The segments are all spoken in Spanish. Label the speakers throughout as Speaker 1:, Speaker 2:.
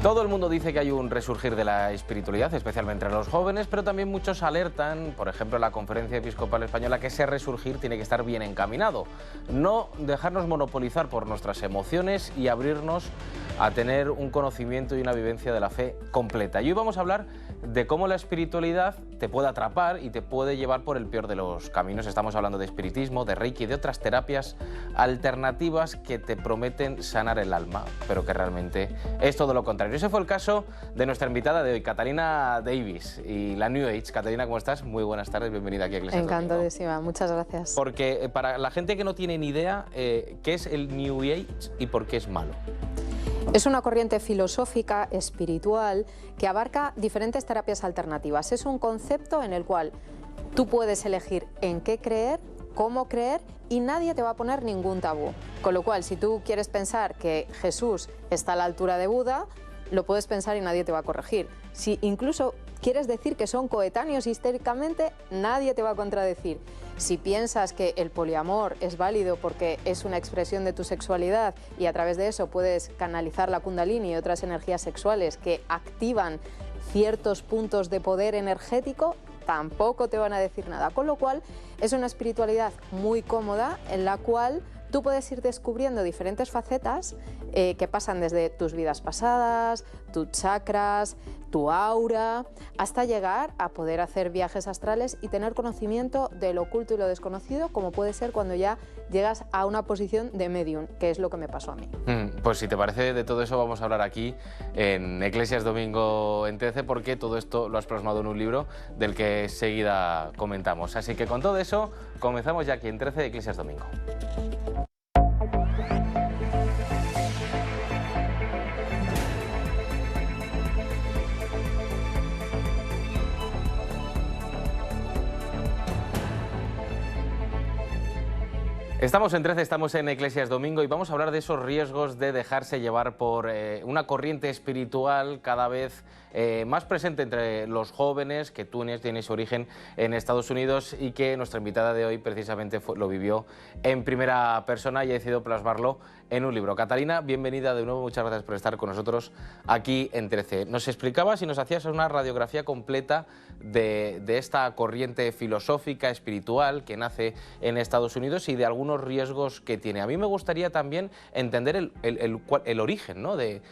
Speaker 1: Todo el mundo dice que hay un resurgir de la espiritualidad, especialmente entre los jóvenes, pero también muchos alertan, por ejemplo, la Conferencia Episcopal Española, que ese resurgir tiene que estar bien encaminado. No dejarnos monopolizar por nuestras emociones y abrirnos a tener un conocimiento y una vivencia de la fe completa. Y hoy vamos a hablar de cómo la espiritualidad te puede atrapar y te puede llevar por el peor de los caminos. Estamos hablando de espiritismo, de reiki y de otras terapias alternativas que te prometen sanar el alma, pero que realmente es todo lo contrario. Ese fue el caso de nuestra invitada de hoy, Catalina Davis, y la New Age. Catalina, ¿cómo estás? Muy buenas tardes, bienvenida aquí a Eclesias Domingo.
Speaker 2: Encantadísima, muchas gracias.
Speaker 1: Porque para la gente que no tiene ni idea, ¿qué es el New Age y por qué es malo?
Speaker 2: Es una corriente filosófica, espiritual, que abarca diferentes terapias alternativas. Es un concepto en el cual tú puedes elegir en qué creer, cómo creer, y nadie te va a poner ningún tabú. Con lo cual, si tú quieres pensar que Jesús está a la altura de Buda, lo puedes pensar y nadie te va a corregir. Si incluso quieres decir que son coetáneos históricamente, nadie te va a contradecir. Si piensas que el poliamor es válido porque es una expresión de tu sexualidad y a través de eso puedes canalizar la kundalini y otras energías sexuales que activan ciertos puntos de poder energético, tampoco te van a decir nada. Con lo cual es una espiritualidad muy cómoda en la cual tú puedes ir descubriendo diferentes facetas que pasan desde tus vidas pasadas, tus chakras, tu aura, hasta llegar a poder hacer viajes astrales y tener conocimiento de lo oculto y lo desconocido, como puede ser cuando ya llegas a una posición de medium, que es lo que me pasó a mí.
Speaker 1: Pues si te parece, de todo eso vamos a hablar aquí en Eclesias Domingo en 13, porque todo esto lo has plasmado en un libro del que enseguida comentamos. Así que con todo eso, comenzamos ya aquí en 13 de Eclesias Domingo. Estamos en 13, estamos en Eclesias Domingo y vamos a hablar de esos riesgos de dejarse llevar por una corriente espiritual cada vez más presente entre los jóvenes, que tú tienes origen en Estados Unidos y que nuestra invitada de hoy precisamente lo vivió en primera persona y ha decidido plasmarlo en un libro. Catalina, bienvenida de nuevo, muchas gracias por estar con nosotros aquí en 13. Nos explicabas y nos hacías una radiografía completa de esta corriente filosófica, espiritual, que nace en Estados Unidos y de algunos riesgos que tiene. A mí me gustaría también entender el origen, ¿no? De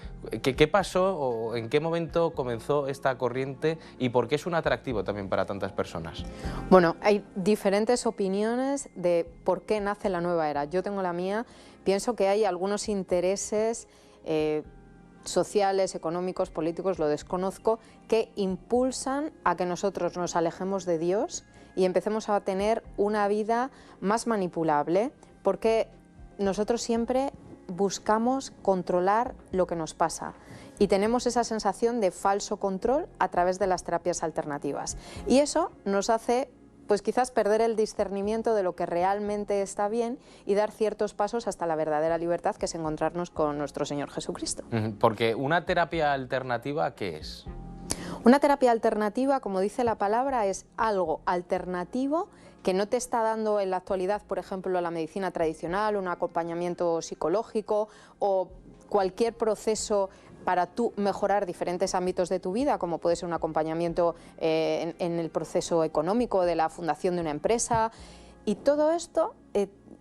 Speaker 1: qué pasó o en qué momento comenzó esta corriente y por qué es un atractivo también para tantas personas.
Speaker 2: Bueno, hay diferentes opiniones de por qué nace la nueva era. Yo tengo la mía. Pienso que hay algunos intereses sociales, económicos, políticos, lo desconozco, que impulsan a que nosotros nos alejemos de Dios y empecemos a tener una vida más manipulable, porque nosotros siempre buscamos controlar lo que nos pasa y tenemos esa sensación de falso control a través de las terapias alternativas. Y eso nos hace pues quizás perder el discernimiento de lo que realmente está bien y dar ciertos pasos hasta la verdadera libertad, que es encontrarnos con nuestro Señor Jesucristo.
Speaker 1: Porque una terapia alternativa, ¿qué es?
Speaker 2: Una terapia alternativa, como dice la palabra, es algo alternativo que no te está dando en la actualidad, por ejemplo, la medicina tradicional, un acompañamiento psicológico o cualquier proceso para tú mejorar diferentes ámbitos de tu vida, como puede ser un acompañamiento en el proceso económico de la fundación de una empresa. Y todo esto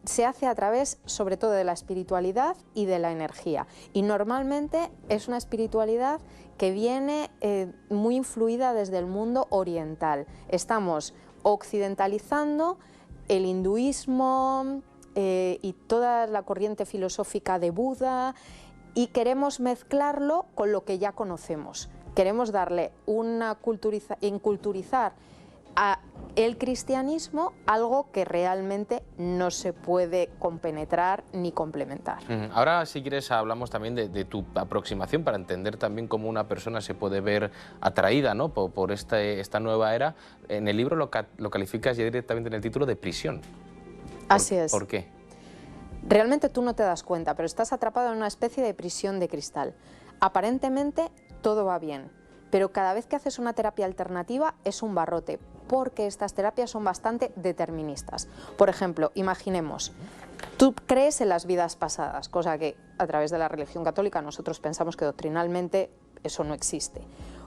Speaker 2: se hace a través, sobre todo, de la espiritualidad y de la energía. Y normalmente es una espiritualidad que viene muy influida desde el mundo oriental. Estamos occidentalizando el hinduismo y toda la corriente filosófica de Buda, y queremos mezclarlo con lo que ya conocemos. Queremos darle inculturizar a el cristianismo algo que realmente no se puede compenetrar ni complementar.
Speaker 1: Ahora, si quieres, hablamos también de tu aproximación para entender también cómo una persona se puede ver atraída, ¿no? por esta nueva era. En el libro lo calificas ya directamente en el título de prisión.
Speaker 2: Así es.
Speaker 1: ¿Por qué?
Speaker 2: Realmente tú no te das cuenta, pero estás atrapado en una especie de prisión de cristal. Aparentemente todo va bien, pero cada vez que haces una terapia alternativa es un barrote, porque estas terapias son bastante deterministas. Por ejemplo, imaginemos, tú crees en las vidas pasadas, cosa que a través de la religión católica nosotros pensamos que doctrinalmente eso no existe.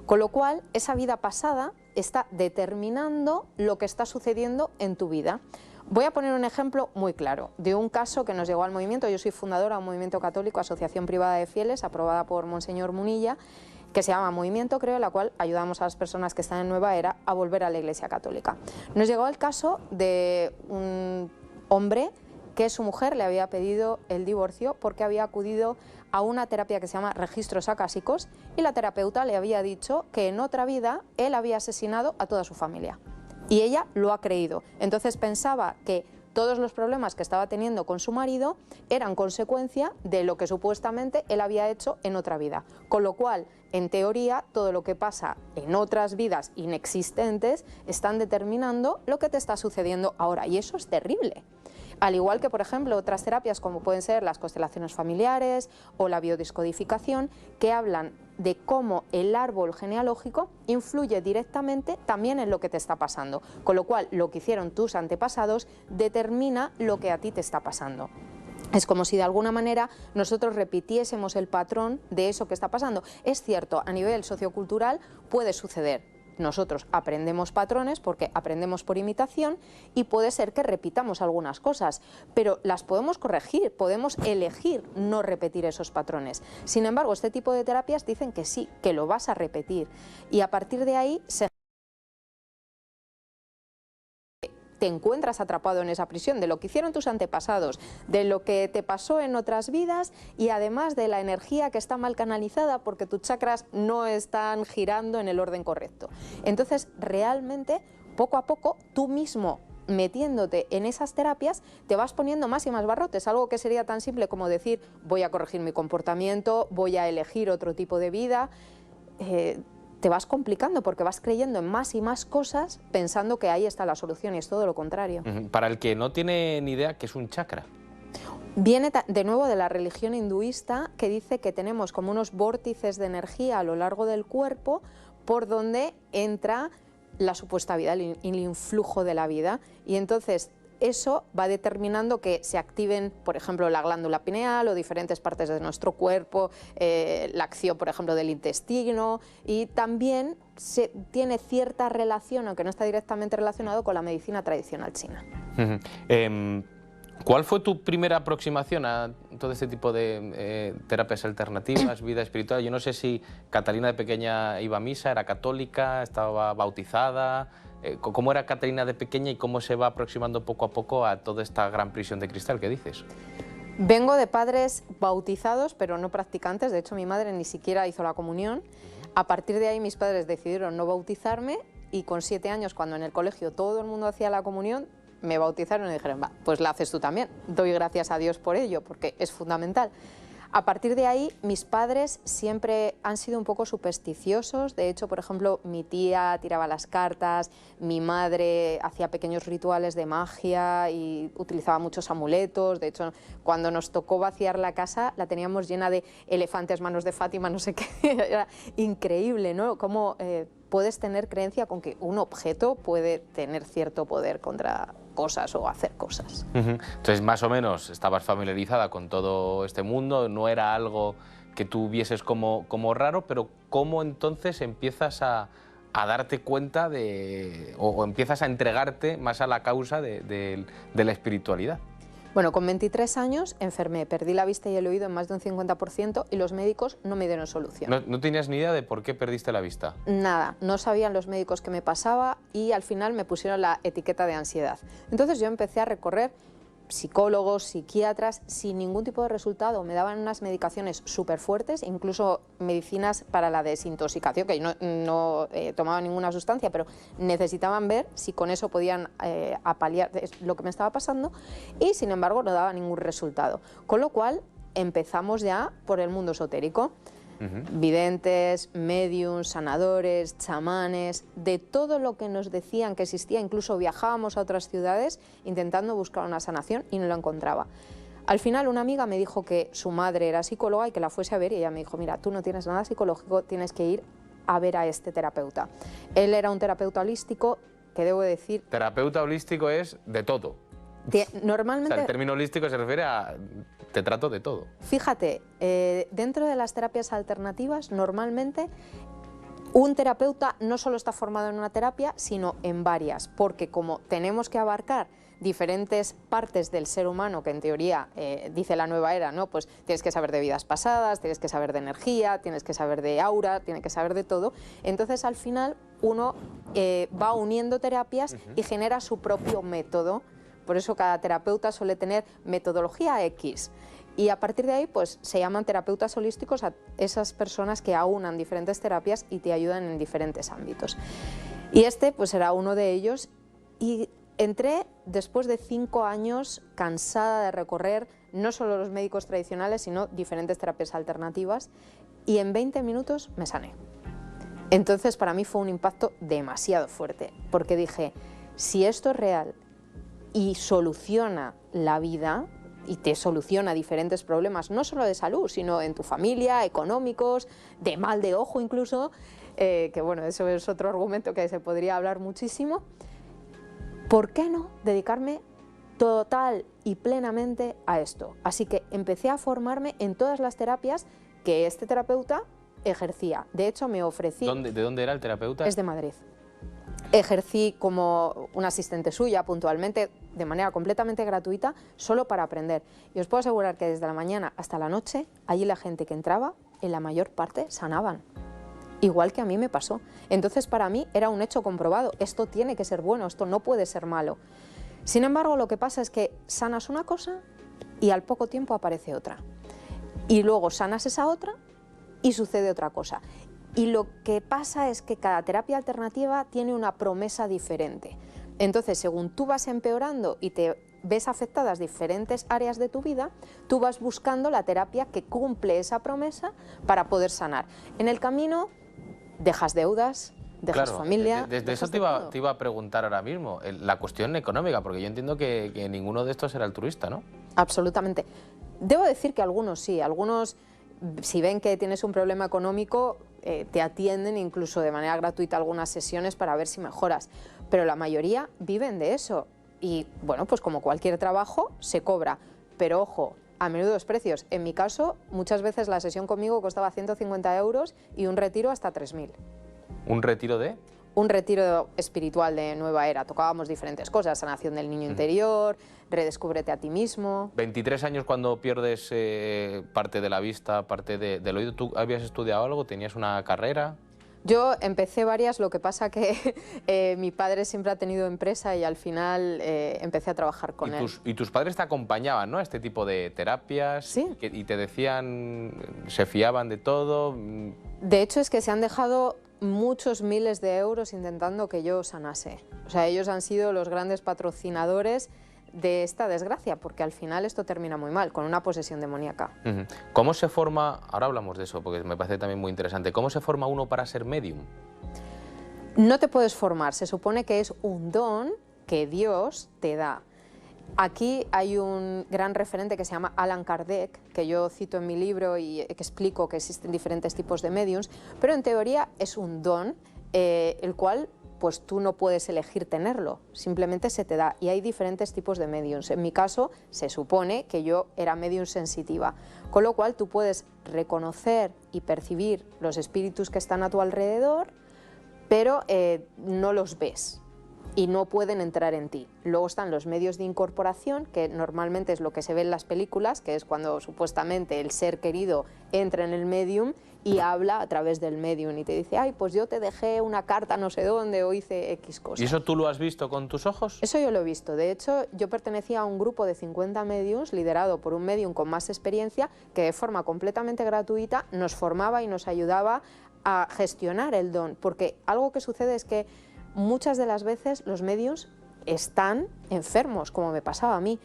Speaker 2: Con lo cual, esa vida pasada está determinando lo que está sucediendo en tu vida. Voy a poner un ejemplo muy claro de un caso que nos llegó al movimiento. Yo soy fundadora de un movimiento católico, Asociación Privada de Fieles, aprobada por Monseñor Munilla, que se llama Movimiento Creo, en la cual ayudamos a las personas que están en Nueva Era a volver a la Iglesia Católica. Nos llegó el caso de un hombre que su mujer le había pedido el divorcio porque había acudido a una terapia que se llama registros acásicos y la terapeuta le había dicho que en otra vida él había asesinado a toda su familia. Y ella lo ha creído. Entonces pensaba que todos los problemas que estaba teniendo con su marido eran consecuencia de lo que supuestamente él había hecho en otra vida. Con lo cual, en teoría, todo lo que pasa en otras vidas inexistentes están determinando lo que te está sucediendo ahora. Y eso es terrible. Al igual que, por ejemplo, otras terapias como pueden ser las constelaciones familiares o la biodescodificación, que hablan de cómo el árbol genealógico influye directamente también en lo que te está pasando. Con lo cual, lo que hicieron tus antepasados determina lo que a ti te está pasando. Es como si de alguna manera nosotros repitiésemos el patrón de eso que está pasando. Es cierto, a nivel sociocultural puede suceder. Nosotros aprendemos patrones porque aprendemos por imitación y puede ser que repitamos algunas cosas, pero las podemos corregir, podemos elegir no repetir esos patrones. Sin embargo, este tipo de terapias dicen que sí, que lo vas a repetir y a partir de ahí te encuentras atrapado en esa prisión de lo que hicieron tus antepasados, de lo que te pasó en otras vidas y además de la energía que está mal canalizada porque tus chakras no están girando en el orden correcto. Entonces, realmente, poco a poco, tú mismo metiéndote en esas terapias, te vas poniendo más y más barrotes, algo que sería tan simple como decir voy a corregir mi comportamiento, voy a elegir otro tipo de vida. Te vas complicando porque vas creyendo en más y más cosas pensando que ahí está la solución y es todo lo contrario.
Speaker 1: Para el que no tiene ni idea, ¿qué es un chakra?
Speaker 2: Viene de nuevo de la religión hinduista que dice que tenemos como unos vórtices de energía a lo largo del cuerpo por donde entra la supuesta vida, el influjo de la vida y entonces eso va determinando que se activen, por ejemplo, la glándula pineal o diferentes partes de nuestro cuerpo, la acción, por ejemplo, del intestino y también tiene cierta relación, aunque no está directamente relacionado, con la medicina tradicional china.
Speaker 1: ¿Cuál fue tu primera aproximación a todo este tipo de terapias alternativas, vida espiritual? Yo no sé si Catalina de pequeña iba a misa, era católica, estaba bautizada. ¿Cómo era Catalina de pequeña y cómo se va aproximando poco a poco a toda esta gran prisión de cristal que dices?
Speaker 2: Vengo de padres bautizados, pero no practicantes. De hecho, mi madre ni siquiera hizo la comunión. A partir de ahí, mis padres decidieron no bautizarme y con 7 años, cuando en el colegio todo el mundo hacía la comunión, me bautizaron y dijeron, va, pues la haces tú también. Doy gracias a Dios por ello, porque es fundamental. A partir de ahí, mis padres siempre han sido un poco supersticiosos. De hecho, por ejemplo, mi tía tiraba las cartas, mi madre hacía pequeños rituales de magia y utilizaba muchos amuletos. De hecho, cuando nos tocó vaciar la casa, la teníamos llena de elefantes, manos de Fátima, no sé qué. Era increíble, ¿no? Cómo puedes tener creencia con que un objeto puede tener cierto poder contra cosas o hacer cosas.
Speaker 1: Entonces, más o menos, estabas familiarizada con todo este mundo, no era algo que tú vieses como raro, pero ¿cómo entonces empiezas a darte cuenta o empiezas a entregarte más a la causa de la espiritualidad?
Speaker 2: Bueno, con 23 años enfermé, perdí la vista y el oído en más de un 50% y los médicos no me dieron solución.
Speaker 1: ¿No tenías ni idea de por qué perdiste la vista?
Speaker 2: Nada, no sabían los médicos qué me pasaba y al final me pusieron la etiqueta de ansiedad. Entonces yo empecé a recorrer psicólogos, psiquiatras, sin ningún tipo de resultado. Me daban unas medicaciones súper fuertes, incluso medicinas para la desintoxicación, que yo no tomaba ninguna sustancia, pero necesitaban ver si con eso podían apaliar lo que me estaba pasando y, sin embargo, no daba ningún resultado. Con lo cual, empezamos ya por el mundo esotérico. Videntes, médiums, sanadores, chamanes, de todo lo que nos decían que existía, incluso viajábamos a otras ciudades intentando buscar una sanación y no la encontraba. Al final una amiga me dijo que su madre era psicóloga y que la fuese a ver y ella me dijo, mira, tú no tienes nada psicológico, tienes que ir a ver a este terapeuta. Él era un terapeuta holístico que debo decir...
Speaker 1: Terapeuta holístico es de todo.
Speaker 2: Normalmente...
Speaker 1: O sea, el término holístico se refiere a te trato de todo.
Speaker 2: Fíjate, dentro de las terapias alternativas, normalmente un terapeuta no solo está formado en una terapia, sino en varias, porque como tenemos que abarcar diferentes partes del ser humano, que en teoría dice la nueva era, ¿no? Pues tienes que saber de vidas pasadas, tienes que saber de energía, tienes que saber de aura, tienes que saber de todo. Entonces al final uno va uniendo terapias y genera su propio método. Por eso cada terapeuta suele tener metodología X. Y a partir de ahí pues se llaman terapeutas holísticos a esas personas que aunan diferentes terapias y te ayudan en diferentes ámbitos. Y este pues era uno de ellos. Y entré después de 5 años cansada de recorrer no solo los médicos tradicionales, sino diferentes terapias alternativas, y en 20 minutos me sané. Entonces para mí fue un impacto demasiado fuerte, porque dije, si esto es real y soluciona la vida, y te soluciona diferentes problemas, no solo de salud, sino en tu familia, económicos, de mal de ojo incluso, que bueno, eso es otro argumento que se podría hablar muchísimo. ¿Por qué no dedicarme total y plenamente a esto? Así que empecé a formarme en todas las terapias que este terapeuta ejercía. De hecho, me ofrecí...
Speaker 1: ¿De dónde era el terapeuta?
Speaker 2: Es de Madrid. Ejercí como una asistente suya puntualmente, de manera completamente gratuita, solo para aprender. Y os puedo asegurar que desde la mañana hasta la noche, allí la gente que entraba, en la mayor parte, sanaban. Igual que a mí me pasó. Entonces para mí era un hecho comprobado, esto tiene que ser bueno, esto no puede ser malo. Sin embargo, lo que pasa es que sanas una cosa y al poco tiempo aparece otra. Y luego sanas esa otra y sucede otra cosa. Y lo que pasa es que cada terapia alternativa tiene una promesa diferente. Entonces, según tú vas empeorando y te ves afectadas diferentes áreas de tu vida, tú vas buscando la terapia que cumple esa promesa para poder sanar. En el camino dejas deudas, dejas familia...
Speaker 1: Desde eso te iba a preguntar ahora mismo, la cuestión económica, porque yo entiendo que ninguno de estos era altruista, ¿no?
Speaker 2: Absolutamente. Debo decir que algunos sí, algunos, si ven que tienes un problema económico, te atienden incluso de manera gratuita algunas sesiones para ver si mejoras, pero la mayoría viven de eso y bueno, pues como cualquier trabajo se cobra, pero ojo, a menudos precios. En mi caso, muchas veces la sesión conmigo costaba 150 euros y un retiro hasta 3.000.
Speaker 1: ¿Un retiro de...?
Speaker 2: Un retiro espiritual de nueva era. Tocábamos diferentes cosas, sanación del niño interior, redescúbrete a ti mismo.
Speaker 1: 23 años cuando pierdes parte de la vista, parte del oído. ¿Tú habías estudiado algo? ¿Tenías una carrera?
Speaker 2: Yo empecé varias, lo que pasa que mi padre siempre ha tenido empresa y al final empecé a trabajar con él.
Speaker 1: Y tus padres te acompañaban, ¿no?, a este tipo de terapias.
Speaker 2: Sí.
Speaker 1: Y te decían, se fiaban de todo.
Speaker 2: De hecho es que se han dejado muchos miles de euros intentando que yo sanase. O sea, ellos han sido los grandes patrocinadores de esta desgracia, porque al final esto termina muy mal, con una posesión demoníaca.
Speaker 1: ¿Cómo se forma, ahora hablamos de eso, porque me parece también muy interesante, cómo se forma uno para ser medium?
Speaker 2: No te puedes formar, se supone que es un don que Dios te da. Aquí hay un gran referente que se llama Allan Kardec, que yo cito en mi libro y que explico que existen diferentes tipos de mediums, pero en teoría es un don, el cual pues tú no puedes elegir tenerlo, simplemente se te da, y hay diferentes tipos de mediums. En mi caso se supone que yo era medium sensitiva, con lo cual tú puedes reconocer y percibir los espíritus que están a tu alrededor, pero no los ves y no pueden entrar en ti. Luego están los medios de incorporación, que normalmente es lo que se ve en las películas, que es cuando supuestamente el ser querido entra en el medium y habla a través del medium y te dice, ay, pues yo te dejé una carta no sé dónde o hice X cosas.
Speaker 1: ¿Y eso tú lo has visto con tus ojos?
Speaker 2: Eso yo lo he visto. De hecho, yo pertenecía a un grupo de 50 mediums liderado por un medium con más experiencia que de forma completamente gratuita nos formaba y nos ayudaba a gestionar el don, porque algo que sucede es que muchas de las veces los mediums están enfermos, como me pasaba a mí,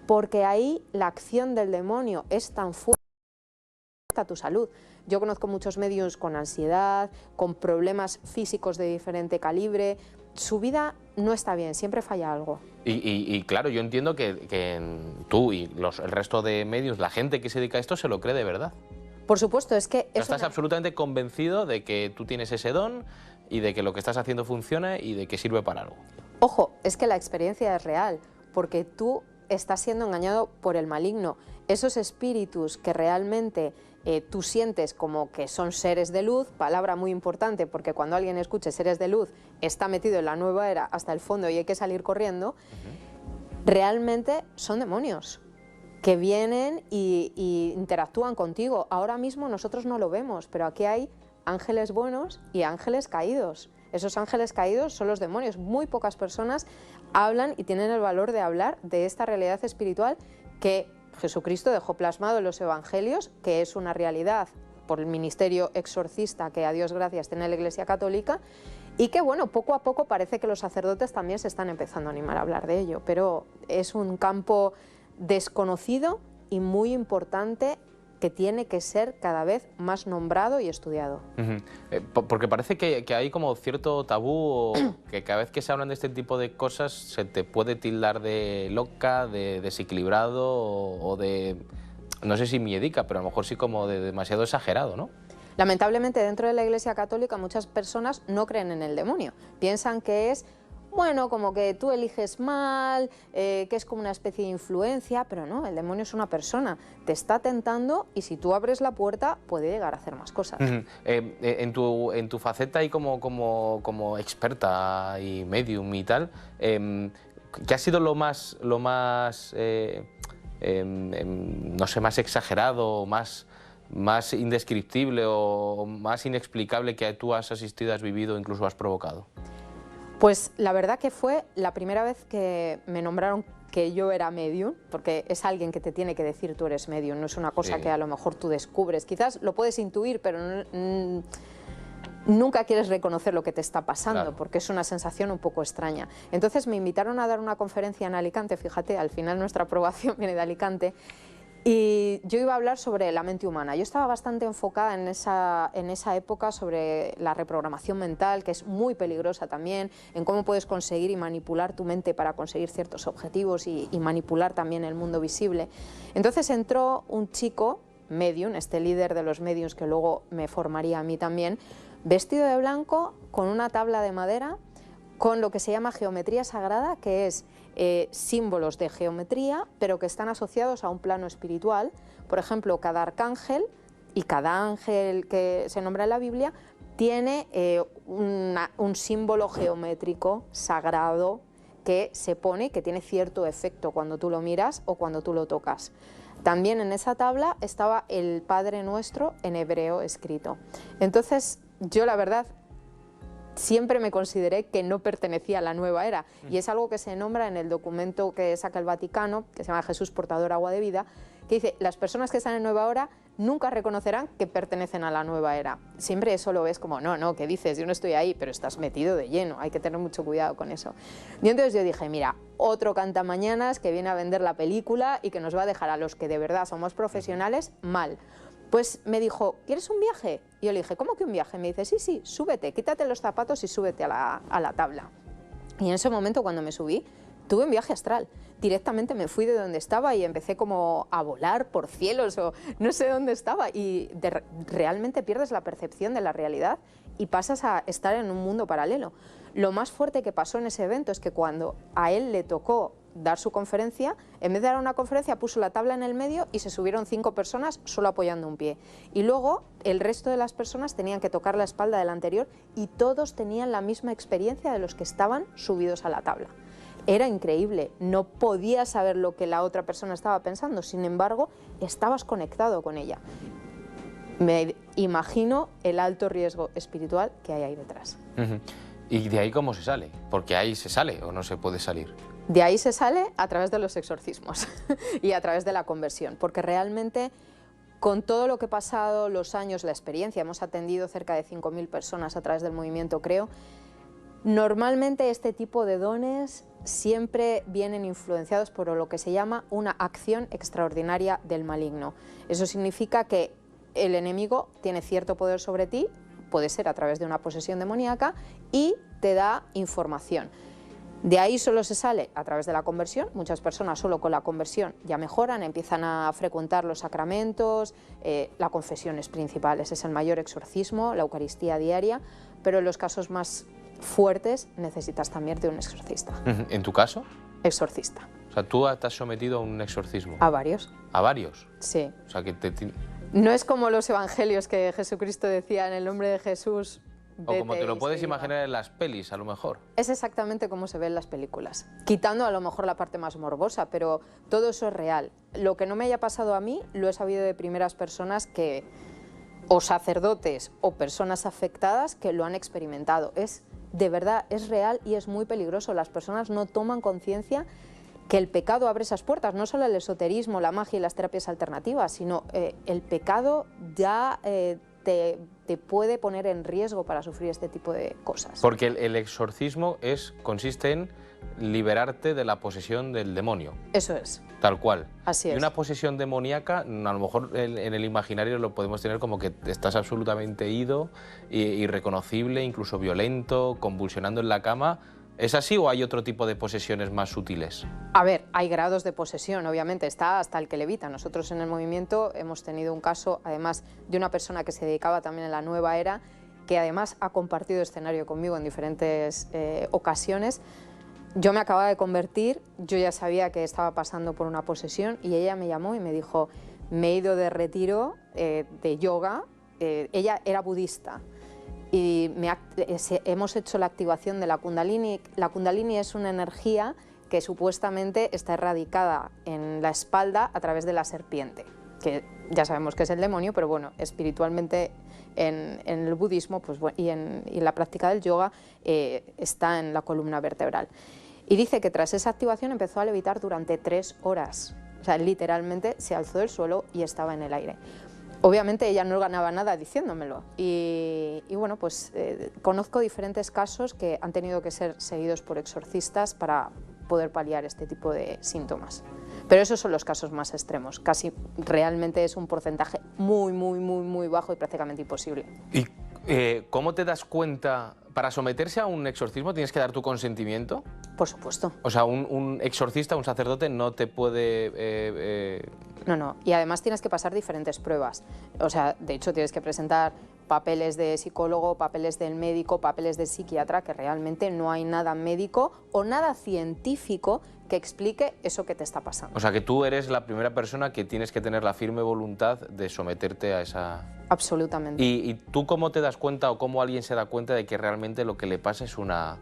Speaker 2: porque ahí la acción del demonio es tan fuerte que afecta a tu salud. Yo conozco muchos mediums con ansiedad, con problemas físicos de diferente calibre. Su vida no está bien, siempre falla algo.
Speaker 1: Y claro, yo entiendo que tú y el resto de mediums, la gente que se dedica a esto, se lo cree de verdad.
Speaker 2: Por supuesto, es que...
Speaker 1: Estás absolutamente convencido de que tú tienes ese don y de que lo que estás haciendo funciona y de que sirve para algo.
Speaker 2: Ojo, es que la experiencia es real, porque tú estás siendo engañado por el maligno. Esos espíritus que realmente tú sientes como que son seres de luz, palabra muy importante porque cuando alguien escuche seres de luz está metido en la nueva era hasta el fondo y hay que salir corriendo, realmente son demonios que vienen y interactúan contigo. Ahora mismo nosotros no lo vemos, pero aquí hay ángeles buenos y ángeles caídos. Esos ángeles caídos son los demonios. Muy pocas personas hablan y tienen el valor de hablar de esta realidad espiritual que Jesucristo dejó plasmado en los evangelios, que es una realidad por el ministerio exorcista que, a Dios gracias, tiene la Iglesia Católica, y que, bueno, poco a poco parece que los sacerdotes también se están empezando a animar a hablar de ello, pero es un campo desconocido y muy importante que tiene que ser cada vez más nombrado y estudiado.
Speaker 1: Porque parece que hay como cierto tabú, o que cada vez que se hablan de este tipo de cosas se te puede tildar de loca, de desequilibrado o de, no sé si miedica, pero a lo mejor sí como de demasiado exagerado, ¿no?
Speaker 2: Lamentablemente dentro de la Iglesia Católica muchas personas no creen en el demonio, piensan que es, bueno, como que tú eliges mal, que es como una especie de influencia, pero no, el demonio es una persona, te está tentando y si tú abres la puerta puede llegar a hacer más cosas.
Speaker 1: En tu faceta y como experta y medium y tal, ¿qué ha sido lo más no sé, más exagerado, más indescriptible o más inexplicable que tú has asistido, has vivido, incluso has provocado?
Speaker 2: Pues la verdad que fue la primera vez que me nombraron que yo era medium, porque es alguien que te tiene que decir tú eres medium, no es una cosa que a lo mejor tú descubres. Quizás lo puedes intuir, pero nunca quieres reconocer lo que te está pasando, porque es una sensación un poco extraña. Entonces me invitaron a dar una conferencia en Alicante, fíjate, al final nuestra aprobación viene de Alicante, y yo iba a hablar sobre la mente humana. Yo estaba bastante enfocada en esa época sobre la reprogramación mental, que es muy peligrosa también, en cómo puedes conseguir y manipular tu mente para conseguir ciertos objetivos y manipular también el mundo visible. Entonces entró un chico, medium, este líder de los mediums que luego me formaría a mí también, vestido de blanco, con una tabla de madera, con lo que se llama geometría sagrada, que es símbolos de geometría, pero que están asociados a un plano espiritual. Por ejemplo, cada arcángel y cada ángel que se nombra en la Biblia tiene un símbolo geométrico sagrado que se pone, que tiene cierto efecto cuando tú lo miras o cuando tú lo tocas. También en esa tabla estaba el Padre Nuestro en hebreo escrito. Entonces, yo la verdad siempre me consideré que no pertenecía a la nueva era, y es algo que se nombra en el documento que saca el Vaticano, que se llama Jesús portador agua de vida, que dice, las personas que están en nueva era nunca reconocerán que pertenecen a la nueva era. Siempre eso lo ves como, no, ¿qué dices? Yo no estoy ahí, pero estás metido de lleno, hay que tener mucho cuidado con eso. Y entonces yo dije, mira, otro cantamañanas que viene a vender la película y que nos va a dejar a los que de verdad somos profesionales mal. Pues me dijo, ¿quieres un viaje? Y yo le dije, ¿cómo que un viaje? Me dice, sí, súbete, quítate los zapatos y súbete a la tabla. Y en ese momento, cuando me subí, tuve un viaje astral. Directamente me fui de donde estaba y empecé como a volar por cielos o no sé dónde estaba. Y realmente pierdes la percepción de la realidad y pasas a estar en un mundo paralelo. Lo más fuerte que pasó en ese evento es que cuando a él le tocó dar su conferencia, en vez de dar una conferencia puso la tabla en el medio y se subieron 5 personas solo apoyando un pie. Y luego el resto de las personas tenían que tocar la espalda del anterior y todos tenían la misma experiencia de los que estaban subidos a la tabla. Era increíble, no podías saber lo que la otra persona estaba pensando, sin embargo, estabas conectado con ella. Me imagino el alto riesgo espiritual que hay ahí detrás.
Speaker 1: ¿Y de ahí cómo se sale? Porque ahí se sale o no se puede salir.
Speaker 2: De ahí se sale a través de los exorcismos y a través de la conversión, porque realmente con todo lo que he pasado, los años, la experiencia, hemos atendido cerca de 5.000 personas a través del movimiento Creo, normalmente este tipo de dones siempre vienen influenciados por lo que se llama una acción extraordinaria del maligno. Eso significa que el enemigo tiene cierto poder sobre ti, puede ser a través de una posesión demoníaca, y te da información. De ahí solo se sale a través de la conversión. Muchas personas solo con la conversión ya mejoran, empiezan a frecuentar los sacramentos, la confesión es principal, ese es el mayor exorcismo, la Eucaristía diaria, pero en los casos más fuertes necesitas también de un exorcista.
Speaker 1: ¿En tu caso?
Speaker 2: Exorcista.
Speaker 1: O sea, tú te has sometido a un exorcismo.
Speaker 2: A varios.
Speaker 1: ¿A varios?
Speaker 2: Sí.
Speaker 1: O sea, que
Speaker 2: No es como los evangelios que Jesucristo decía en el nombre de Jesús.
Speaker 1: O como te lo puedes imaginar en las pelis, a lo mejor.
Speaker 2: Es exactamente como se ve en las películas, quitando a lo mejor la parte más morbosa, pero todo eso es real. Lo que no me haya pasado a mí, lo he sabido de primeras personas que, o sacerdotes o personas afectadas que lo han experimentado. Es de verdad, es real y es muy peligroso. Las personas no toman conciencia que el pecado abre esas puertas, no solo el esoterismo, la magia y las terapias alternativas, sino el pecado ya te puede poner en riesgo para sufrir este tipo de cosas.
Speaker 1: Porque el exorcismo consiste en liberarte de la posesión del demonio.
Speaker 2: Eso es.
Speaker 1: Tal cual.
Speaker 2: Así es.
Speaker 1: Y una posesión demoníaca, a lo mejor en el imaginario lo podemos tener como que estás absolutamente ido, irreconocible, incluso violento, convulsionando en la cama. ¿Es así o hay otro tipo de posesiones más sutiles?
Speaker 2: A ver, hay grados de posesión, obviamente, está hasta el que levita. Nosotros en el movimiento hemos tenido un caso, además, de una persona que se dedicaba también a la nueva era, que además ha compartido escenario conmigo en diferentes ocasiones. Yo me acababa de convertir, yo ya sabía que estaba pasando por una posesión y ella me llamó y me dijo, me he ido de retiro de yoga, ella era budista. Y hemos hecho la activación de la Kundalini. La Kundalini es una energía que supuestamente está erradicada en la espalda a través de la serpiente, que ya sabemos que es el demonio, pero bueno, espiritualmente en el budismo pues, y en la práctica del yoga está en la columna vertebral. Y dice que tras esa activación empezó a levitar durante 3 horas. O sea, literalmente se alzó del suelo y estaba en el aire. Obviamente ella no ganaba nada diciéndomelo y bueno, pues conozco diferentes casos que han tenido que ser seguidos por exorcistas para poder paliar este tipo de síntomas. Pero esos son los casos más extremos, casi realmente es un porcentaje muy bajo y prácticamente imposible.
Speaker 1: ¿Y cómo te das cuenta? ¿Para someterse a un exorcismo tienes que dar tu consentimiento?
Speaker 2: Por supuesto.
Speaker 1: O sea, un exorcista, un sacerdote no te puede...
Speaker 2: No, y además tienes que pasar diferentes pruebas. O sea, de hecho tienes que presentar papeles de psicólogo, papeles del médico, papeles del psiquiatra, que realmente no hay nada médico o nada científico que explique eso que te está pasando.
Speaker 1: O sea, que tú eres la primera persona que tienes que tener la firme voluntad de someterte a esa...
Speaker 2: Absolutamente.
Speaker 1: ¿Y tú cómo te das cuenta o cómo alguien se da cuenta de que realmente lo que le pasa es una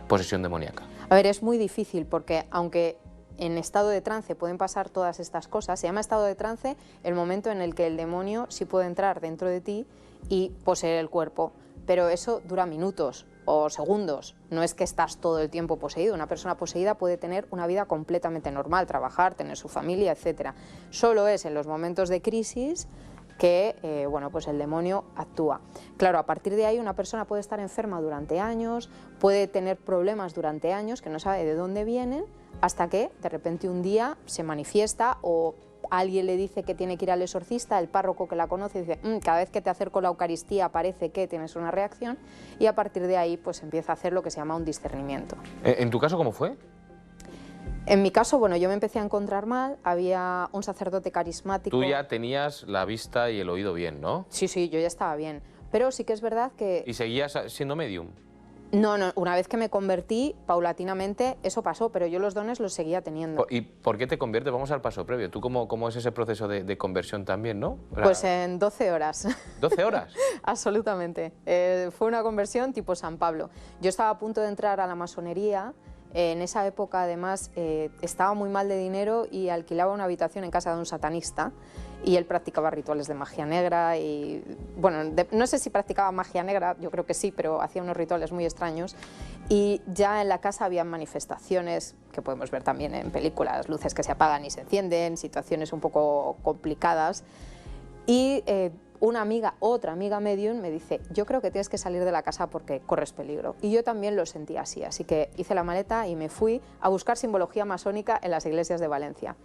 Speaker 1: posesión demoníaca?
Speaker 2: A ver, es muy difícil porque aunque en estado de trance pueden pasar todas estas cosas, se llama estado de trance el momento en el que el demonio sí puede entrar dentro de ti y poseer el cuerpo, pero eso dura minutos o segundos, no es que estás todo el tiempo poseído. Una persona poseída puede tener una vida completamente normal, trabajar, tener su familia, etc. Solo es en los momentos de crisis que bueno, pues el demonio actúa. Claro, a partir de ahí una persona puede estar enferma durante años, puede tener problemas durante años que no sabe de dónde vienen, hasta que de repente un día se manifiesta o alguien le dice que tiene que ir al exorcista, el párroco que la conoce dice, cada vez que te acerco a la Eucaristía parece que tienes una reacción, y a partir de ahí pues empieza a hacer lo que se llama un discernimiento.
Speaker 1: ¿En tu caso cómo fue?
Speaker 2: En mi caso, bueno, yo me empecé a encontrar mal, había un sacerdote carismático.
Speaker 1: Tú ya tenías la vista y el oído bien, ¿no?
Speaker 2: Sí, yo ya estaba bien, pero sí que es verdad que...
Speaker 1: ¿Y seguías siendo medium?
Speaker 2: No, una vez que me convertí, paulatinamente eso pasó, pero yo los dones los seguía teniendo.
Speaker 1: ¿Y por qué te conviertes? Vamos al paso previo. ¿Tú cómo es ese proceso de conversión también, no?
Speaker 2: Pues en 12 horas.
Speaker 1: ¿12 horas?
Speaker 2: Absolutamente. Fue una conversión tipo San Pablo. Yo estaba a punto de entrar a la masonería. En esa época, además, estaba muy mal de dinero y alquilaba una habitación en casa de un satanista y él practicaba rituales de magia negra y, bueno, no sé si practicaba magia negra, yo creo que sí, pero hacía unos rituales muy extraños y ya en la casa había manifestaciones que podemos ver también en películas, luces que se apagan y se encienden, situaciones un poco complicadas y otra amiga medium me dice, yo creo que tienes que salir de la casa porque corres peligro. Y yo también lo sentí así que hice la maleta y me fui a buscar simbología masónica en las iglesias de Valencia.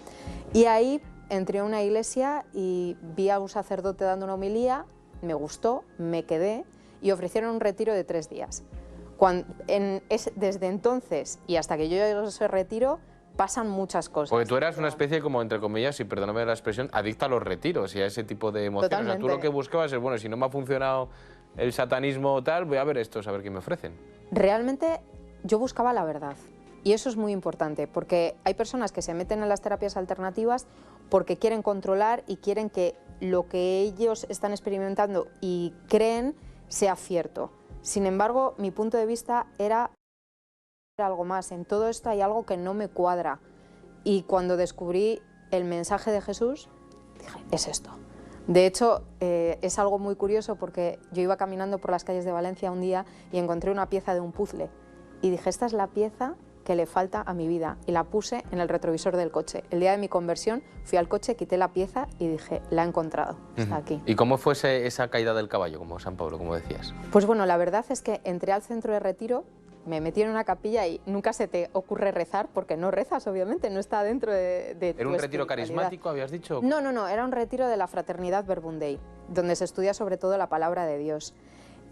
Speaker 2: Y ahí entré a una iglesia y vi a un sacerdote dando una homilía, me gustó, me quedé y ofrecieron un retiro de 3 días. Desde entonces y hasta que yo llegué a ese retiro, pasan muchas cosas.
Speaker 1: Porque tú eras una especie como, entre comillas, y perdóname la expresión, adicta a los retiros y a ese tipo de emociones.
Speaker 2: Totalmente.
Speaker 1: O sea, tú lo que buscabas es, bueno, si no me ha funcionado el satanismo o tal, voy a ver estos, a ver qué me ofrecen.
Speaker 2: Realmente yo buscaba la verdad. Y eso es muy importante, porque hay personas que se meten en las terapias alternativas porque quieren controlar y quieren que lo que ellos están experimentando y creen sea cierto. Sin embargo, mi punto de vista era algo más. En todo esto hay algo que no me cuadra. Y cuando descubrí el mensaje de Jesús, dije, es esto. De hecho, es algo muy curioso porque yo iba caminando por las calles de Valencia un día y encontré una pieza de un puzzle. Y dije, esta es la pieza que le falta a mi vida, y la puse en el retrovisor del coche. El día de mi conversión fui al coche, quité la pieza y dije, la he encontrado, está aquí.
Speaker 1: ¿Y cómo fue esa caída del caballo, como San Pablo, como decías?
Speaker 2: Pues bueno, la verdad es que entré al centro de retiro, me metí en una capilla y nunca se te ocurre rezar, porque no rezas, obviamente, no está dentro de
Speaker 1: ¿Era un retiro carismático, habías dicho?
Speaker 2: No, era un retiro de la Fraternidad Verbum Dei, donde se estudia sobre todo la palabra de Dios.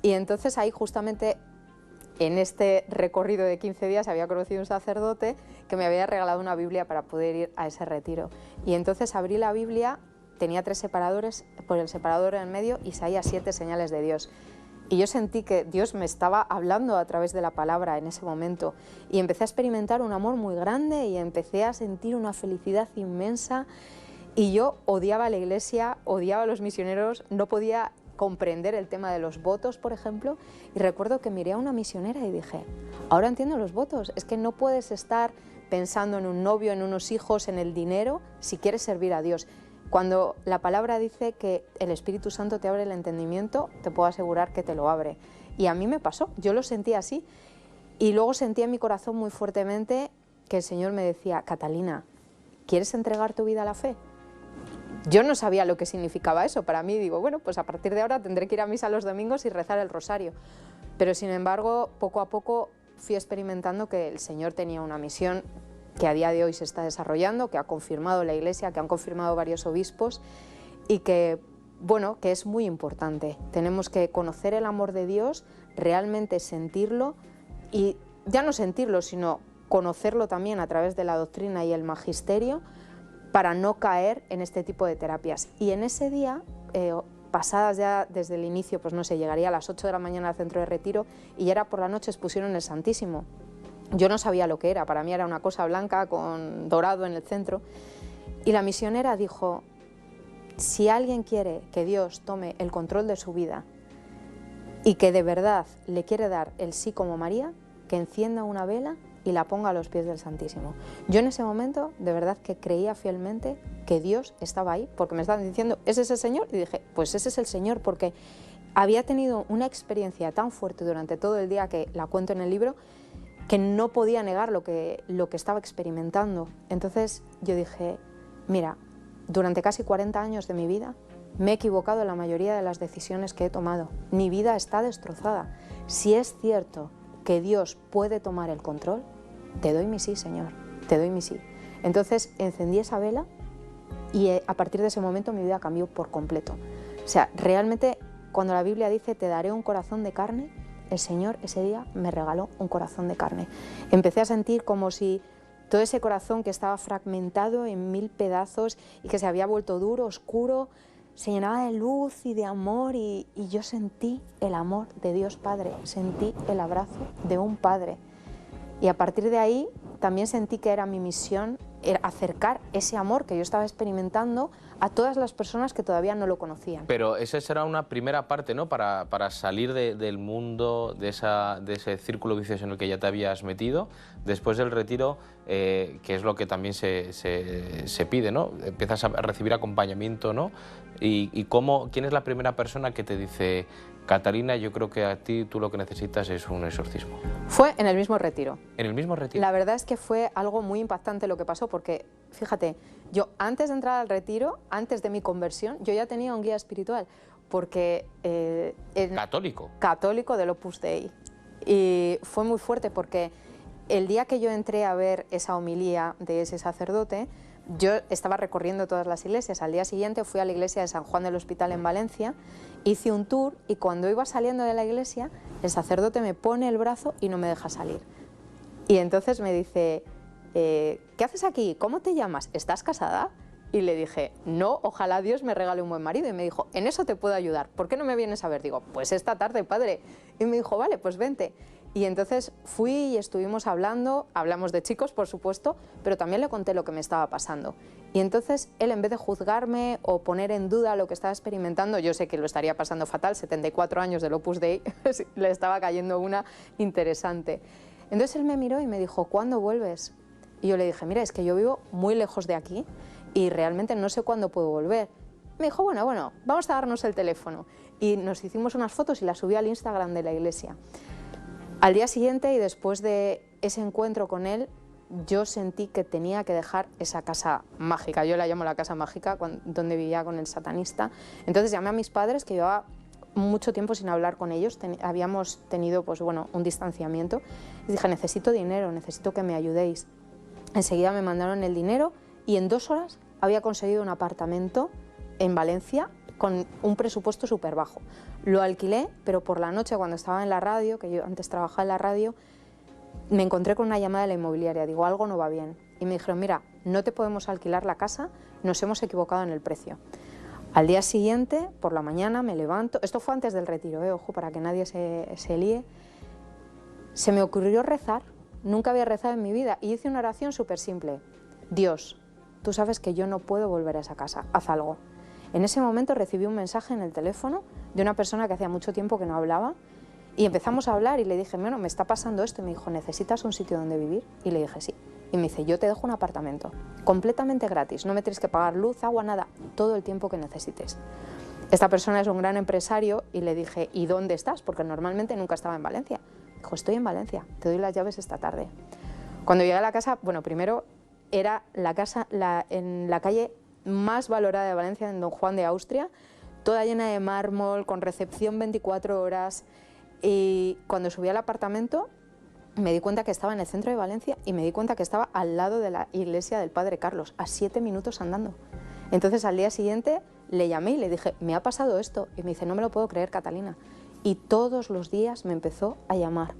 Speaker 2: Y entonces ahí justamente, en este recorrido de 15 días, había conocido un sacerdote que me había regalado una Biblia para poder ir a ese retiro. Y entonces abrí la Biblia, tenía 3 separadores, por el separador en el medio, Isaías 7 señales de Dios. Y yo sentí que Dios me estaba hablando a través de la palabra en ese momento. Y empecé a experimentar un amor muy grande y empecé a sentir una felicidad inmensa. Y yo odiaba a la iglesia, odiaba a los misioneros, no podía comprender el tema de los votos, por ejemplo, y recuerdo que miré a una misionera y dije, ahora entiendo los votos, es que no puedes estar pensando en un novio, en unos hijos, en el dinero, si quieres servir a Dios. Cuando la palabra dice que el Espíritu Santo te abre el entendimiento, te puedo asegurar que te lo abre. Y a mí me pasó, yo lo sentí así, y luego sentí en mi corazón muy fuertemente que el Señor me decía, Catalina, ¿quieres entregar tu vida a la fe? Yo no sabía lo que significaba eso. Para mí, digo, bueno, pues a partir de ahora tendré que ir a misa los domingos y rezar el rosario. Pero sin embargo, poco a poco fui experimentando que el Señor tenía una misión que a día de hoy se está desarrollando, que ha confirmado la Iglesia, que han confirmado varios obispos y que, bueno, que es muy importante. Tenemos que conocer el amor de Dios, realmente sentirlo y ya no sentirlo, sino conocerlo también a través de la doctrina y el magisterio, para no caer en este tipo de terapias. Y en ese día, pasadas ya desde el inicio, pues no sé, llegaría a las 8 de la mañana al centro de retiro y ya era por la noche, expusieron el Santísimo. Yo no sabía lo que era, para mí era una cosa blanca con dorado en el centro. Y la misionera dijo, si alguien quiere que Dios tome el control de su vida y que de verdad le quiere dar el sí como María, que encienda una vela y la ponga a los pies del Santísimo. Yo en ese momento de verdad que creía fielmente que Dios estaba ahí, porque me estaban diciendo, ¿ese es el Señor? Y dije, pues ese es el Señor, porque había tenido una experiencia tan fuerte durante todo el día, que la cuento en el libro, que no podía negar lo que estaba experimentando. Entonces yo dije, mira, durante casi 40 años de mi vida me he equivocado en la mayoría de las decisiones que he tomado. Mi vida está destrozada. Si es cierto que Dios puede tomar el control, te doy mi sí, Señor, te doy mi sí. Entonces encendí esa vela y a partir de ese momento mi vida cambió por completo. O sea, realmente cuando la Biblia dice te daré un corazón de carne, el Señor ese día me regaló un corazón de carne. Empecé a sentir como si todo ese corazón que estaba fragmentado en 1000 pedazos y que se había vuelto duro, oscuro, se llenaba de luz y de amor y yo sentí el amor de Dios Padre, sentí el abrazo de un Padre. Y a partir de ahí también sentí que era mi misión era acercar ese amor que yo estaba experimentando a todas las personas que todavía no lo conocían.
Speaker 1: Pero esa será una primera parte, ¿no? Para salir del mundo, de ese círculo vicioso en el que ya te habías metido. Después del retiro, que es lo que también se pide, ¿no? Empiezas a recibir acompañamiento, ¿no? ¿Y quién es la primera persona que te dice, Catalina, yo creo que a ti tú lo que necesitas es un exorcismo?
Speaker 2: Fue en el mismo retiro.
Speaker 1: ¿En el mismo retiro?
Speaker 2: La verdad es que fue algo muy impactante lo que pasó, porque, fíjate, yo antes de entrar al retiro, antes de mi conversión, yo ya tenía un guía espiritual, porque...
Speaker 1: ¿Católico?
Speaker 2: Católico del Opus Dei. Y fue muy fuerte porque el día que yo entré a ver esa homilía de ese sacerdote, yo estaba recorriendo todas las iglesias. Al día siguiente fui a la iglesia de San Juan del Hospital en Valencia, hice un tour y cuando iba saliendo de la iglesia, el sacerdote me pone el brazo y no me deja salir. Y entonces me dice, ¿qué haces aquí? ¿Cómo te llamas? ¿Estás casada? Y le dije, no, ojalá Dios me regale un buen marido. Y me dijo, en eso te puedo ayudar, ¿por qué no me vienes a ver? Digo, pues esta tarde, padre. Y me dijo, vale, pues vente. Y entonces fui y estuvimos hablando, hablamos de chicos, por supuesto, pero también le conté lo que me estaba pasando. Y entonces él, en vez de juzgarme o poner en duda lo que estaba experimentando, yo sé que lo estaría pasando fatal, 74 años del Opus Dei, le estaba cayendo una interesante. Entonces él me miró y me dijo, ¿cuándo vuelves? Y yo le dije, mira, es que yo vivo muy lejos de aquí y realmente no sé cuándo puedo volver. Me dijo, bueno, vamos a darnos el teléfono. Y nos hicimos unas fotos y las subí al Instagram de la iglesia. Al día siguiente, y después de ese encuentro con él, yo sentí que tenía que dejar esa casa mágica. Yo la llamo la casa mágica, donde vivía con el satanista. Entonces llamé a mis padres, que llevaba mucho tiempo sin hablar con ellos, habíamos tenido pues, bueno, un distanciamiento. Y dije, necesito dinero, necesito que me ayudéis. Enseguida me mandaron el dinero y en 2 horas había conseguido un apartamento en Valencia con un presupuesto súper bajo. Lo alquilé, pero por la noche, cuando estaba en la radio, que yo antes trabajaba en la radio, me encontré con una llamada de la inmobiliaria. Digo, algo no va bien. Y me dijeron, mira, no te podemos alquilar la casa, nos hemos equivocado en el precio. Al día siguiente, por la mañana, me levanto. Esto fue antes del retiro, ojo, para que nadie se líe. Se me ocurrió rezar. Nunca había rezado en mi vida y hice una oración súper simple. Dios, tú sabes que yo no puedo volver a esa casa, haz algo. En ese momento recibí un mensaje en el teléfono de una persona que hacía mucho tiempo que no hablaba y empezamos a hablar y le dije, bueno, me está pasando esto. Y me dijo, ¿necesitas un sitio donde vivir? Y le dije, sí. Y me dice, yo te dejo un apartamento, completamente gratis, no me tienes que pagar luz, agua, nada, todo el tiempo que necesites. Esta persona es un gran empresario y le dije, ¿y dónde estás? Porque normalmente nunca estaba en Valencia. Dijo, estoy en Valencia, te doy las llaves esta tarde. Cuando llegué a la casa, bueno, primero era la casa en la calle más valorada de Valencia, en Don Juan de Austria, toda llena de mármol, con recepción 24 horas. Y cuando subí al apartamento me di cuenta que estaba en el centro de Valencia y me di cuenta que estaba al lado de la iglesia del Padre Carlos, a 7 minutos andando. Entonces al día siguiente le llamé y le dije, me ha pasado esto. Y me dice, no me lo puedo creer, Catalina. Y todos los días me empezó a llamar,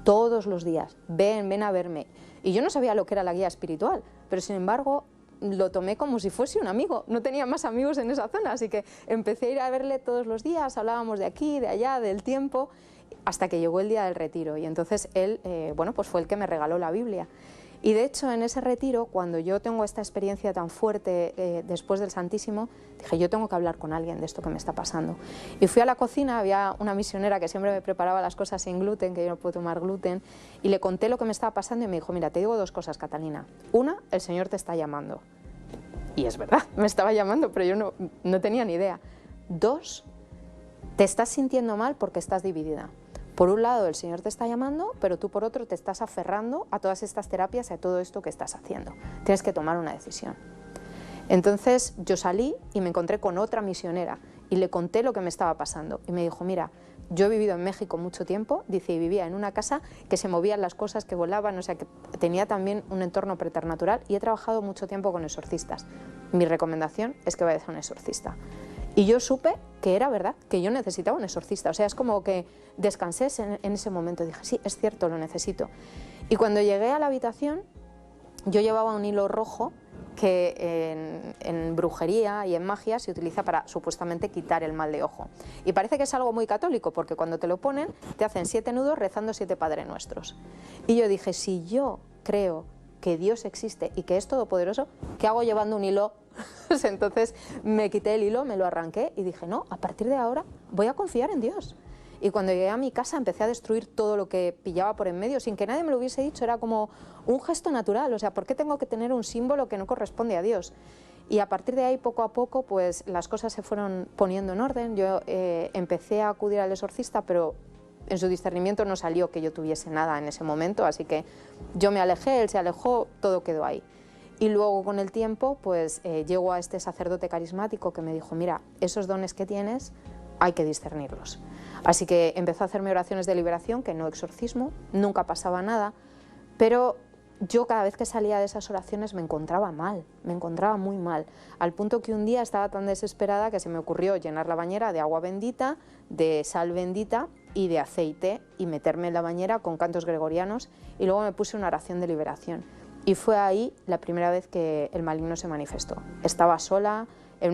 Speaker 2: todos los días, ven a verme. Y yo no sabía lo que era la guía espiritual, pero sin embargo lo tomé como si fuese un amigo. No tenía más amigos en esa zona, así que empecé a ir a verle todos los días, hablábamos de aquí, de allá, del tiempo, hasta que llegó el día del retiro. Y entonces él, bueno, pues fue el que me regaló la Biblia. Y de hecho en ese retiro, cuando yo tengo esta experiencia tan fuerte después del Santísimo, dije, yo tengo que hablar con alguien de esto que me está pasando. Y fui a la cocina, había una misionera que siempre me preparaba las cosas sin gluten, que yo no puedo tomar gluten, y le conté lo que me estaba pasando y me dijo, mira, te digo 2 cosas, Catalina. Una, el Señor te está llamando. Y es verdad, me estaba llamando, pero yo no tenía ni idea. 2, te estás sintiendo mal porque estás dividida. Por un lado el Señor te está llamando, pero tú por otro te estás aferrando a todas estas terapias y a todo esto que estás haciendo. Tienes que tomar una decisión. Entonces yo salí y me encontré con otra misionera y le conté lo que me estaba pasando. Y me dijo, mira, yo he vivido en México mucho tiempo, dice, y vivía en una casa que se movían las cosas, que volaban, o sea, que tenía también un entorno preternatural y he trabajado mucho tiempo con exorcistas. Mi recomendación es que vayas a un exorcista. Y yo supe que era verdad, que yo necesitaba un exorcista. O sea, es como que descansé en ese momento. Dije, sí, es cierto, lo necesito. Y cuando llegué a la habitación, yo llevaba un hilo rojo que en brujería y en magia se utiliza para supuestamente quitar el mal de ojo. Y parece que es algo muy católico, porque cuando te lo ponen, te hacen 7 nudos rezando 7 Padres Nuestros. Y yo dije, si yo creo que Dios existe y que es todopoderoso, ¿qué hago llevando un hilo? Entonces me quité el hilo, me lo arranqué y dije, no, a partir de ahora voy a confiar en Dios. Y cuando llegué a mi casa empecé a destruir todo lo que pillaba por en medio, sin que nadie me lo hubiese dicho, era como un gesto natural, o sea, ¿por qué tengo que tener un símbolo que no corresponde a Dios? Y a partir de ahí, poco a poco, pues las cosas se fueron poniendo en orden. Yo empecé a acudir al exorcista, pero en su discernimiento no salió que yo tuviese nada en ese momento, así que yo me alejé, él se alejó, todo quedó ahí. Y luego con el tiempo pues llego a este sacerdote carismático que me dijo, mira, esos dones que tienes hay que discernirlos. Así que empezó a hacerme oraciones de liberación, que no exorcismo, nunca pasaba nada, pero yo cada vez que salía de esas oraciones me encontraba mal, me encontraba muy mal, al punto que un día estaba tan desesperada que se me ocurrió llenar la bañera de agua bendita, de sal bendita y de aceite y meterme en la bañera con cantos gregorianos y luego me puse una oración de liberación. Y fue ahí la primera vez que el maligno se manifestó. Estaba sola, en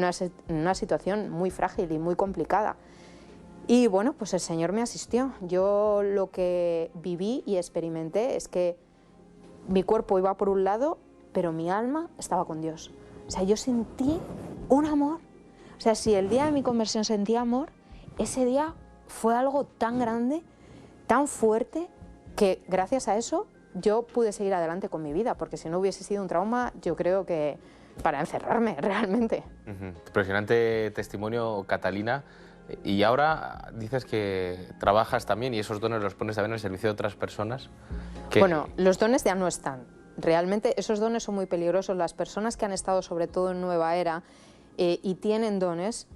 Speaker 2: una situación muy frágil y muy complicada. Y bueno, pues el Señor me asistió. Yo lo que viví y experimenté es que mi cuerpo iba por un lado, pero mi alma estaba con Dios. O sea, yo sentí un amor. O sea, si el día de mi conversión sentí amor, ese día fue algo tan grande, tan fuerte, que gracias a eso yo pude seguir adelante con mi vida, porque si no hubiese sido un trauma, yo creo que para encerrarme realmente.
Speaker 1: Impresionante testimonio, Catalina. Y ahora dices que trabajas también y esos dones los pones también al servicio de otras personas.
Speaker 2: Bueno, los dones ya no están. Realmente esos dones son muy peligrosos. Las personas que han estado sobre todo en Nueva Era y tienen dones,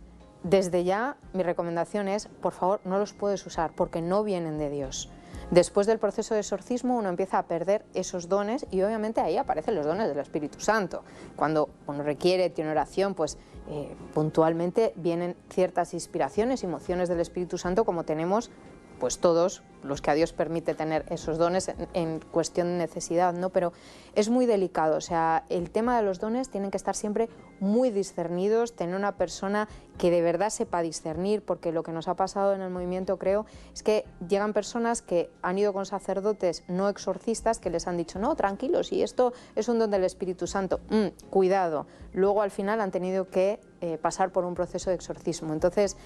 Speaker 2: desde ya mi recomendación es, por favor, no los puedes usar porque no vienen de Dios. Después del proceso de exorcismo uno empieza a perder esos dones y obviamente ahí aparecen los dones del Espíritu Santo. Cuando uno requiere, tiene oración, pues puntualmente vienen ciertas inspiraciones y mociones del Espíritu Santo como tenemos pues todos los que a Dios permite tener esos dones en cuestión de necesidad, ¿no? Pero es muy delicado, o sea, el tema de los dones tienen que estar siempre muy discernidos, tener una persona que de verdad sepa discernir, porque lo que nos ha pasado en el movimiento, creo, es que llegan personas que han ido con sacerdotes no exorcistas que les han dicho, no, tranquilos, y esto es un don del Espíritu Santo, cuidado, luego al final han tenido que pasar por un proceso de exorcismo. Entonces,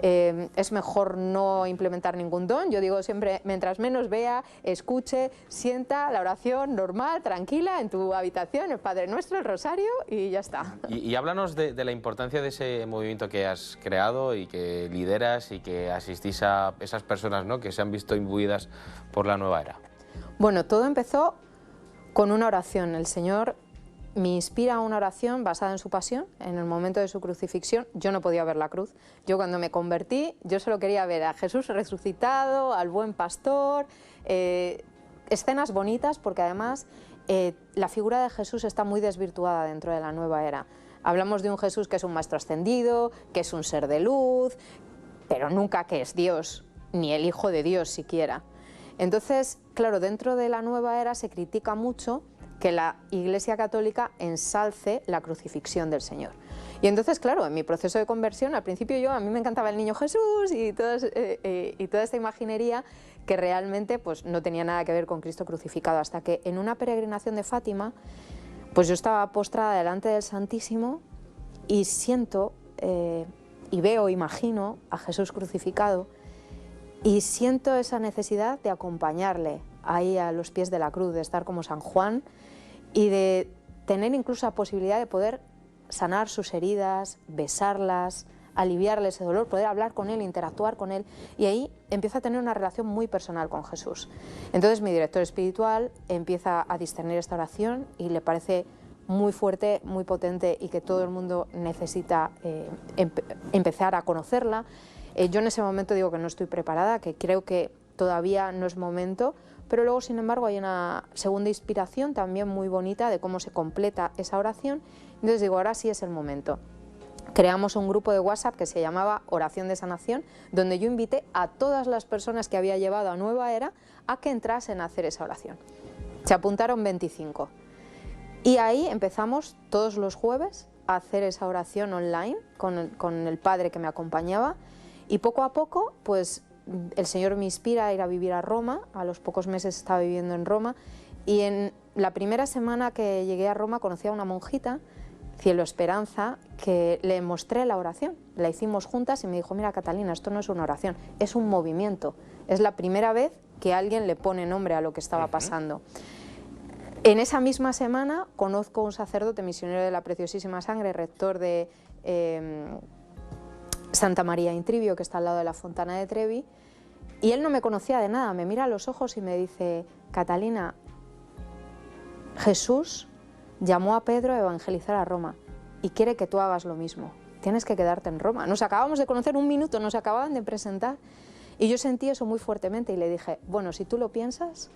Speaker 2: es mejor no implementar ningún don. Yo digo siempre, mientras menos vea, escuche, sienta la oración normal, tranquila, en tu habitación, el Padre Nuestro, el Rosario y ya está.
Speaker 1: Y háblanos de la importancia de ese movimiento que has creado y que lideras y que asistís a esas personas, ¿no?, que se han visto imbuidas por la nueva era.
Speaker 2: Bueno, todo empezó con una oración. El Señor me inspira una oración basada en su pasión, en el momento de su crucifixión. Yo no podía ver la cruz. Yo cuando me convertí, yo solo quería ver a Jesús resucitado, al buen pastor, escenas bonitas, porque además la figura de Jesús está muy desvirtuada dentro de la nueva era. Hablamos de un Jesús que es un maestro ascendido, que es un ser de luz, pero nunca que es Dios, ni el Hijo de Dios siquiera. Entonces, claro, dentro de la nueva era se critica mucho que la Iglesia Católica ensalce la crucifixión del Señor. Y entonces, claro, en mi proceso de conversión, al principio a mí me encantaba el niño Jesús y toda esta imaginería que realmente pues, no tenía nada que ver con Cristo crucificado, hasta que en una peregrinación de Fátima, pues yo estaba postrada delante del Santísimo y siento y veo, imagino a Jesús crucificado y siento esa necesidad de acompañarle ahí a los pies de la cruz, de estar como San Juan y de tener incluso la posibilidad de poder sanar sus heridas, besarlas, aliviarle ese dolor, poder hablar con él, interactuar con él, y ahí empiezo a tener una relación muy personal con Jesús. Entonces mi director espiritual empieza a discernir esta oración y le parece muy fuerte, muy potente y que todo el mundo necesita empezar a conocerla. Yo en ese momento digo que no estoy preparada, que creo que todavía no es momento, pero luego, sin embargo, hay una segunda inspiración también muy bonita de cómo se completa esa oración. Entonces digo, ahora sí es el momento. Creamos un grupo de WhatsApp que se llamaba Oración de Sanación, donde yo invité a todas las personas que había llevado a Nueva Era a que entrasen a hacer esa oración. Se apuntaron 25. Y ahí empezamos todos los jueves a hacer esa oración online con el padre que me acompañaba. Y poco a poco, pues el Señor me inspira a ir a vivir a Roma. A los pocos meses estaba viviendo en Roma. Y en la primera semana que llegué a Roma conocí a una monjita, Cielo Esperanza, que le mostré la oración. La hicimos juntas y me dijo, mira Catalina, esto no es una oración, es un movimiento. Es la primera vez que alguien le pone nombre a lo que estaba pasando. En esa misma semana conozco a un sacerdote misionero de la Preciosísima Sangre, rector de Santa María in Trivio, que está al lado de la Fontana de Trevi, y él no me conocía de nada, me mira a los ojos y me dice, Catalina, Jesús llamó a Pedro a evangelizar a Roma y quiere que tú hagas lo mismo, tienes que quedarte en Roma. Nos acabamos de conocer un minuto, nos acababan de presentar y yo sentí eso muy fuertemente y le dije, bueno, si tú lo piensas,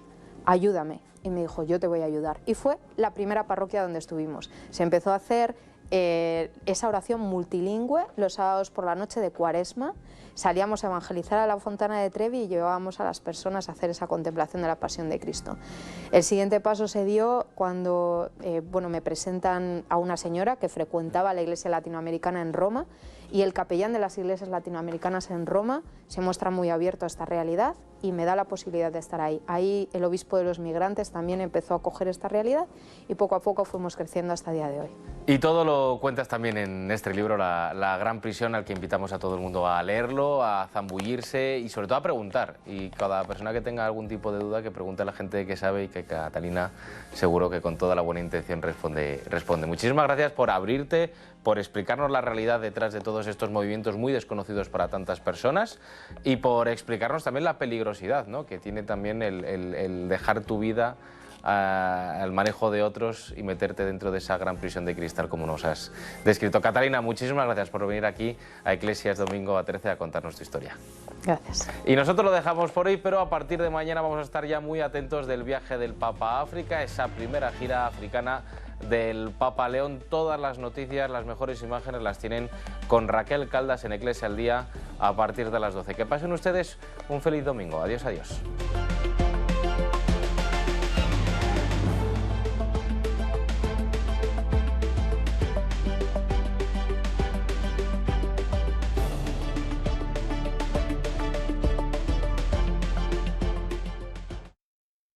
Speaker 2: ayúdame. Y me dijo, yo te voy a ayudar. Y fue la primera parroquia donde estuvimos. Se empezó a hacer esa oración multilingüe los sábados por la noche de Cuaresma. Salíamos a evangelizar a la Fontana de Trevi y llevábamos a las personas a hacer esa contemplación de la Pasión de Cristo. El siguiente paso se dio cuando me presentan a una señora que frecuentaba la iglesia latinoamericana en Roma Y el capellán de las iglesias latinoamericanas en Roma se muestra muy abierto a esta realidad y me da la posibilidad de estar ahí. Ahí el obispo de los migrantes también empezó a acoger esta realidad y poco a poco fuimos creciendo hasta el día de hoy.
Speaker 1: Y todo lo cuentas también en este libro, la Gran Prisión, al que invitamos a todo el mundo a leerlo, a zambullirse y sobre todo a preguntar. Y cada persona que tenga algún tipo de duda, que pregunte a la gente que sabe, y que Catalina seguro que con toda la buena intención responde. Muchísimas gracias por abrirte, por explicarnos la realidad detrás de todos estos movimientos muy desconocidos para tantas personas y por explicarnos también la peligrosidad, ¿no?, que tiene también el dejar tu vida al manejo de otros y meterte dentro de esa gran prisión de cristal como nos has descrito. Catalina, muchísimas gracias por venir aquí a Eclesias Domingo a 13 a contarnos tu historia.
Speaker 2: Gracias.
Speaker 1: Y nosotros lo dejamos por hoy, pero a partir de mañana vamos a estar ya muy atentos del viaje del Papa a África, esa primera gira africana del Papa León. Todas las noticias, las mejores imágenes las tienen con Raquel Caldas en Eclesia al Día a partir de las 12. Que pasen ustedes un feliz domingo. Adiós, adiós.